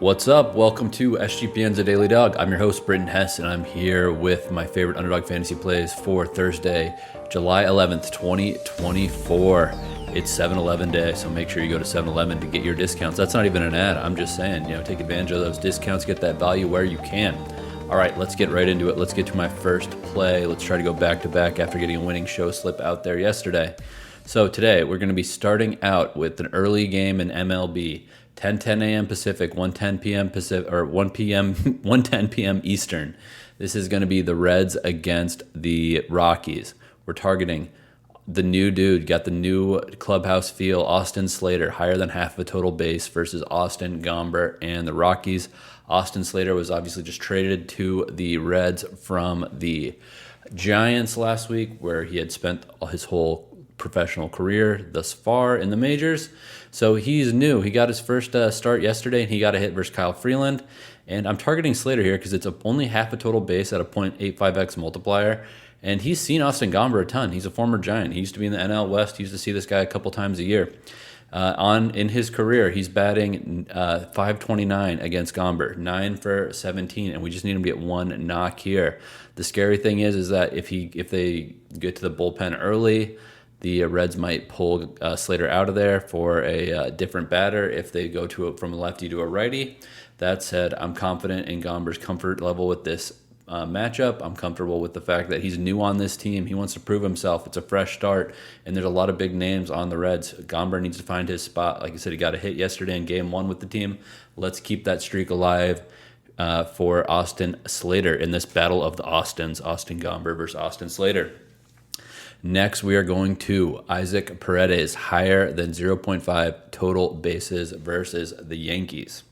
What's up? Welcome to SGPN's A Daily Dog. I'm your host, Britton Hess, and I'm here with my favorite Underdog fantasy plays for Thursday, July 11th, 2024. It's 7-Eleven day, so make sure you go to 7-Eleven to get your discounts. That's not even an ad. I'm just saying, take advantage of those discounts, get that value where you can. All right, let's get right into it. Let's get to my first play. Let's try to go back-to-back after getting a winning show slip out there yesterday. So today, we're going to be starting out with an early game in MLB. 10:10 a.m. Pacific, 1:10 p.m. Pacific, or 1:10 p.m. Eastern. This is going to be the Reds against the Rockies. We're targeting the new dude, got the new clubhouse feel, Austin Slater, higher than half of a total base versus Austin Gomber and the Rockies. Austin Slater was obviously just traded to the Reds from the Giants last week, where he had spent his whole professional career thus far in the majors. So he's new. He got his first start yesterday, and he got a hit versus Kyle Freeland. And I'm targeting Slater here because it's only half a total base at a 0.85x multiplier. And he's seen Austin Gomber a ton. He's a former Giant. He used to be in the NL West. He used to see this guy a couple times a year. In his career, he's batting 529 against Gomber, 9 for 17, and we just need him to get one knock here. The scary thing is that if they get to the bullpen early, the Reds might pull Slater out of there for a different batter if they go from a lefty to a righty. That said, I'm confident in Gomber's comfort level with this matchup. I'm comfortable with the fact that he's new on this team. He wants to prove himself. It's a fresh start, and there's a lot of big names on the Reds. Gomber needs to find his spot. Like I said, he got a hit yesterday in Game 1 with the team. Let's keep that streak alive for Austin Slater in this battle of the Austins, Austin Gomber versus Austin Slater. Next, we are going to Isaac Paredes, higher than 0.5 total bases versus the Yankees.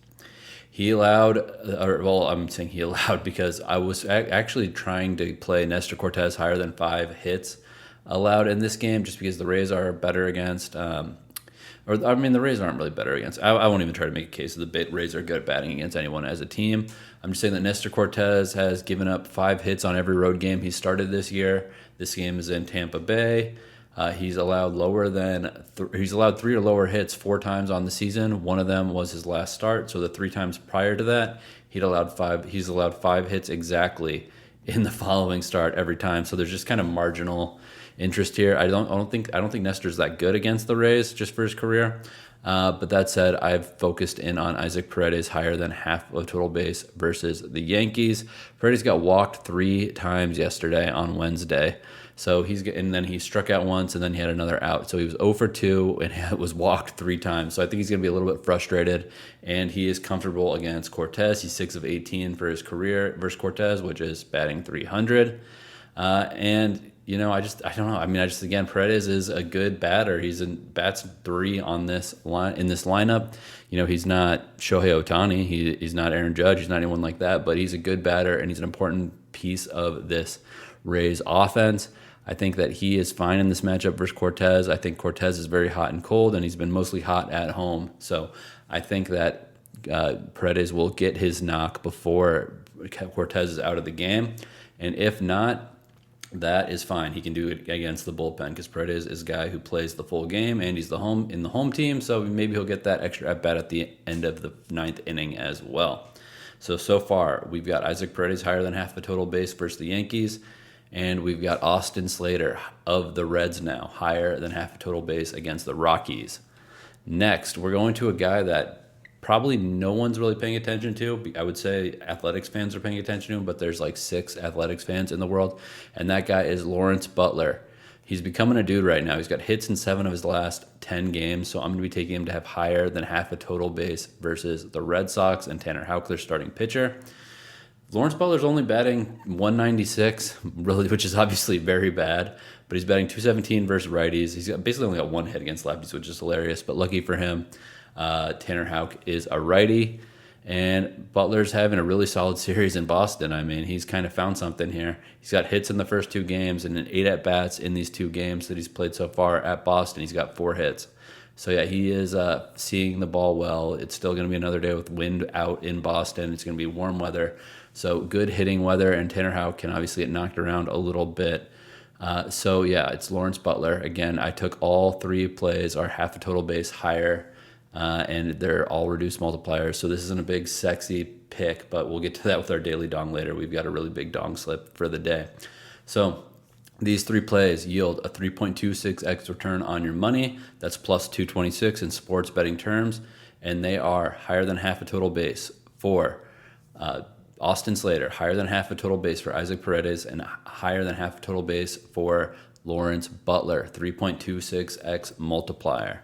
He allowed, I'm saying he allowed because I was actually trying to play Nestor Cortes higher than 5 hits allowed in this game just because the Rays are better against, the Rays aren't really better against. I won't even try to make a case that the Rays are good at batting against anyone as a team. I'm just saying that Nestor Cortes has given up 5 hits on every road game he started this year. This game is in Tampa Bay. He's allowed 3 or lower hits 4 times on the season. One of them was his last start. So the 3 times prior to that, he's allowed 5 hits exactly in the following start every time. So there's just kind of marginal interest here. I don't think Nestor's that good against the Rays just for his career. But that said, I've focused in on Isaac Paredes higher than half of total base versus the Yankees. Paredes got walked 3 times yesterday on Wednesday. So and then he struck out once, and then he had another out. So he was 0 for 2 and was walked 3 times. So I think he's going to be a little bit frustrated, and he is comfortable against Cortes. He's 6 of 18 for his career versus Cortes, which is batting 300. I don't know. Again, Paredes is a good batter. He's bats 3 on this line in this lineup. He's not Shohei Ohtani. He's not Aaron Judge. He's not anyone like that. But he's a good batter, and he's an important piece of this Rays offense. I think that he is fine in this matchup versus Cortes. I think Cortes is very hot and cold, and he's been mostly hot at home. So I think that Paredes will get his knock before Cortes is out of the game. And if not, that is fine. He can do it against the bullpen because Paredes is a guy who plays the full game, and he's in the home team, so maybe he'll get that extra at-bat at the end of the 9th inning as well. So far, we've got Isaac Paredes higher than half the total base versus the Yankees, and we've got Austin Slater of the Reds now, higher than half the total base against the Rockies. Next, we're going to a guy that probably no one's really paying attention to. I would say Athletics fans are paying attention to him, but there's like 6 Athletics fans in the world, and that guy is Lawrence Butler. He's becoming a dude right now. He's got hits in 7 of his last 10 games, so I'm going to be taking him to have higher than half a total base versus the Red Sox and Tanner Houckler starting pitcher. Lawrence Butler's only batting 196, really, which is obviously very bad, but he's batting 217 versus righties. He's basically only got 1 hit against lefties, which is hilarious, but lucky for him, Tanner Houck is a righty, and Butler's having a really solid series in Boston. He's kind of found something here. He's got hits in the first 2 games and 8 at-bats in these 2 games that he's played so far at Boston. He's got 4 hits. So, yeah, he is seeing the ball well. It's still going to be another day with wind out in Boston. It's going to be warm weather. So, good hitting weather, and Tanner Houck can obviously get knocked around a little bit. It's Lawrence Butler. Again, I took all 3 plays, are half a total base higher and they're all reduced multipliers. So this isn't a big sexy pick, but we'll get to that with our daily dong later. We've got a really big dong slip for the day. So these three plays yield a 3.26x return on your money. That's plus 226 in sports betting terms, and they are higher than half a total base for Austin Slater, higher than half a total base for Isaac Paredes, and higher than half a total base for Lawrence Butler, 3.26x multiplier.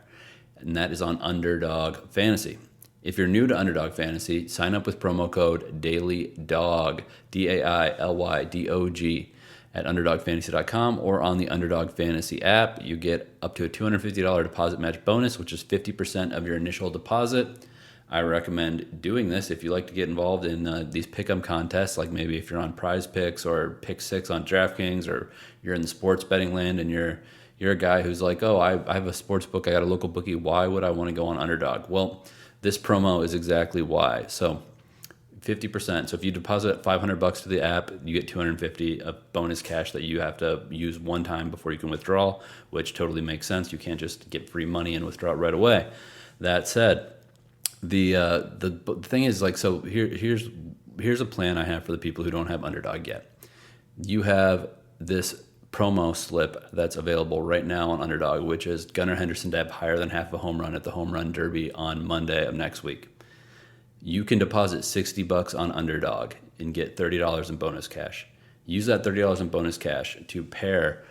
And that is on Underdog Fantasy. If you're new to Underdog Fantasy, sign up with promo code DAILYDOG, DAILYDOG, at UnderdogFantasy.com or on the Underdog Fantasy app. You get up to a $250 deposit match bonus, which is 50% of your initial deposit. I recommend doing this if you like to get involved in these pick-em contests, like maybe if you're on Prize Picks or Pick 6 on DraftKings, or you're in the sports betting land and you're a guy who's like, oh, I have a sports book, I got a local bookie, why would I want to go on Underdog? Well, this promo is exactly why. So 50%. So if you deposit $500 to the app, you get $250 of bonus cash that you have to use one time before you can withdraw, which totally makes sense. You can't just get free money and withdraw it right away. That said, the thing is, like, so here's a plan I have for the people who don't have Underdog yet. You have this promo slip that's available right now on Underdog, which is Gunnar Henderson to have higher than half a home run at the Home Run Derby on Monday of next week. You can deposit $60 on Underdog and get $30 in bonus cash. Use that $30 in bonus cash to pair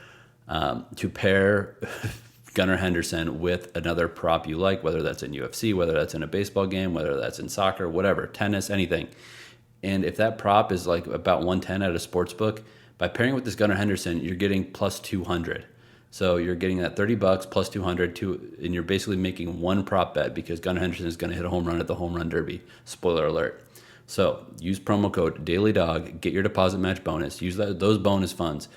Gunnar Henderson with another prop you like, whether that's in UFC, whether that's in a baseball game, whether that's in soccer, whatever, tennis, anything. And if that prop is like about 110 at a sports book, by pairing with this Gunnar Henderson, you're getting plus 200. So you're getting that $30 plus 200, and you're basically making one prop bet because Gunnar Henderson is going to hit a home run at the Home Run Derby. Spoiler alert. So use promo code DailyDog, get your deposit match bonus. Use those bonus funds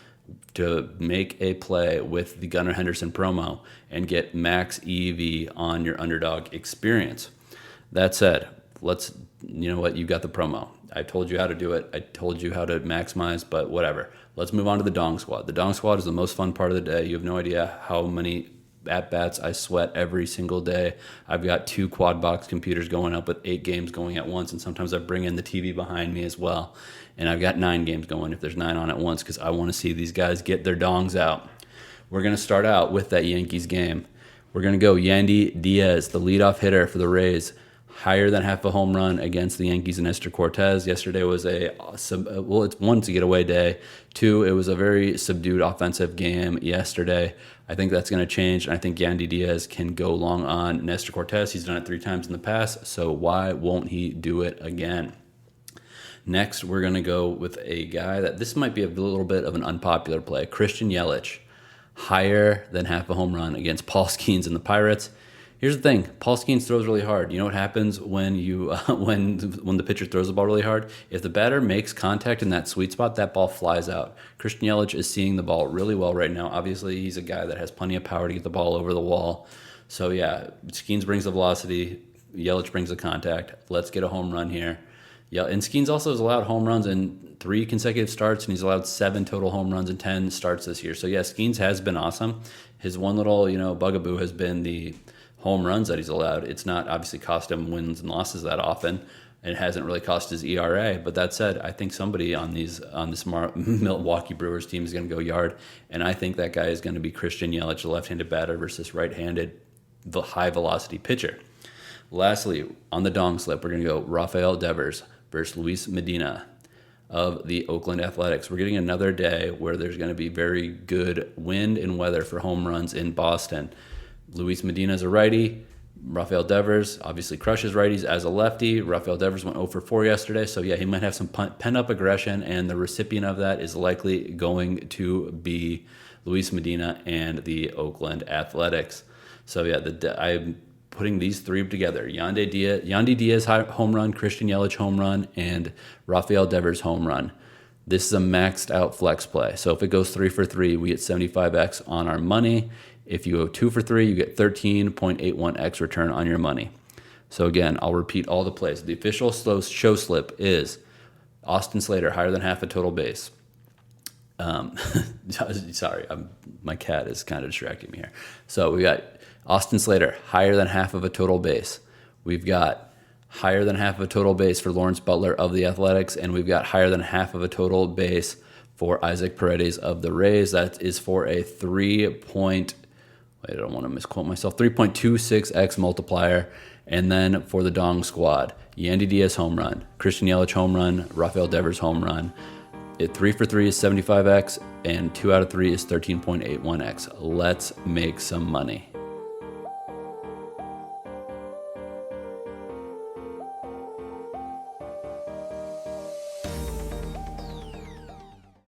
to make a play with the Gunnar Henderson promo and get max EV on your Underdog experience. That said, you know what, you got the promo. I told you how to do it. I told you how to maximize, but whatever. Let's move on to the Dong Squad. The Dong Squad is the most fun part of the day. You have no idea how many at-bats I sweat every single day. I've got 2 quad box computers going up with 8 games going at once, and sometimes I bring in the TV behind me as well. And I've got 9 games going if there's 9 on at once because I want to see these guys get their dongs out. We're going to start out with that Yankees game. We're going to go Yandy Diaz, the leadoff hitter for the Rays, higher than half a home run against the Yankees and Nestor Cortes. Yesterday was it's one, to get away day. 2, it was a very subdued offensive game yesterday. I think that's going to change, and I think Yandy Diaz can go long on Nestor Cortes. He's done it 3 times in the past, so why won't he do it again? Next, we're going to go with a guy that this might be a little bit of an unpopular play, Christian Yelich, higher than half a home run against Paul Skeens and the Pirates. Here's the thing: Paul Skeens throws really hard. You know what happens when when the pitcher throws the ball really hard? If the batter makes contact in that sweet spot, that ball flies out. Christian Yelich is seeing the ball really well right now. Obviously, he's a guy that has plenty of power to get the ball over the wall. So yeah, Skeens brings the velocity, Yelich brings the contact. Let's get a home run here. Yeah, and Skeens also has allowed home runs in 3 consecutive starts, and he's allowed 7 total home runs in 10 starts this year. So yeah, Skeens has been awesome. His one little bugaboo has been the home runs that he's allowed. It's not obviously cost him wins and losses that often. It hasn't really cost his ERA. But that said, I think somebody on this Milwaukee Brewers team is going to go yard, and I think that guy is going to be Christian Yelich, a left-handed batter versus right-handed high-velocity pitcher. Lastly, on the dong slip, we're going to go Rafael Devers versus Luis Medina of the Oakland Athletics. We're getting another day where there's going to be very good wind and weather for home runs in Boston. Luis Medina is a righty. Rafael Devers obviously crushes righties as a lefty. Rafael Devers went 0 for 4 yesterday, so yeah, he might have some pent-up aggression, and the recipient of that is likely going to be Luis Medina and the Oakland Athletics. So yeah, I'm putting these 3 together: Yandy Diaz home run, Christian Yelich home run, and Rafael Devers home run. This is a maxed out flex play. So if it goes 3 for 3, we get 75x on our money. If you go 2 for 3, you get 13.81x return on your money. So again, I'll repeat all the plays. The official show slip is Austin Slater, higher than half a total base. Sorry, my cat is kind of distracting me here. So we got Austin Slater, higher than half of a total base. We've got higher than half of a total base for Lawrence Butler of the Athletics, and we've got higher than half of a total base for Isaac Paredes of the Rays. That is for a 3.26x multiplier. And then for the Dong squad, Yandy Diaz home run, Christian Yelich home run, Rafael Devers home run. 3 for 3 is 75x, and 2 out of 3 is 13.81x. Let's make some money.